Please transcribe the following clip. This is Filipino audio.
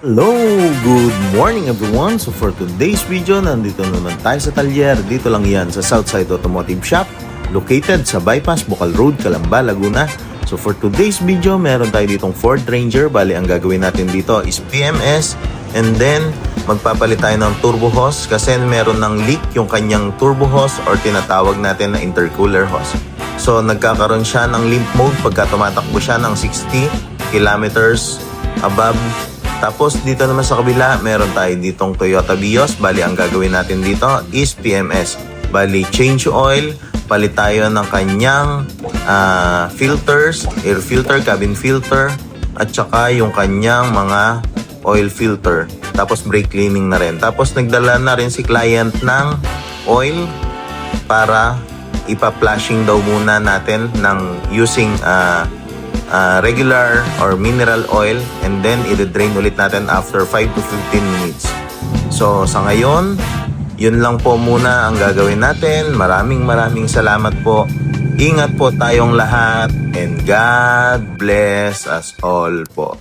Hello! Good morning everyone! So for today's video, nandito naman tayo sa talyer. Dito lang yan sa Southside Automotive Shop, located sa Bypass, Bocal Road, Calamba, Laguna. So for today's video, meron tayo ditong Ford Ranger. Bali, ang gagawin natin dito is PMS. And then, magpapalit tayo ng turbo hose kasi meron ng leak yung kanyang turbo hose or tinatawag natin na intercooler hose. So nagkakaroon siya ng limp mode pagka tumatakbo siya ng 60 kilometers above. Tapos dito naman sa kabila, meron tayo ditong Toyota Vios. Bali, ang gagawin natin dito is PMS. Bali, change oil, palit tayo ng kanyang filters, air filter, cabin filter, at saka yung kanyang mga oil filter. Tapos brake cleaning na rin. Tapos nagdala na rin si client ng oil para ipa-flashing daw muna natin ng using regular or mineral oil, and then i-drain ulit natin after 5 to 15 minutes. So sa ngayon, yun lang po muna ang gagawin natin. Maraming salamat po. Ingat po tayong lahat, and God bless us all po.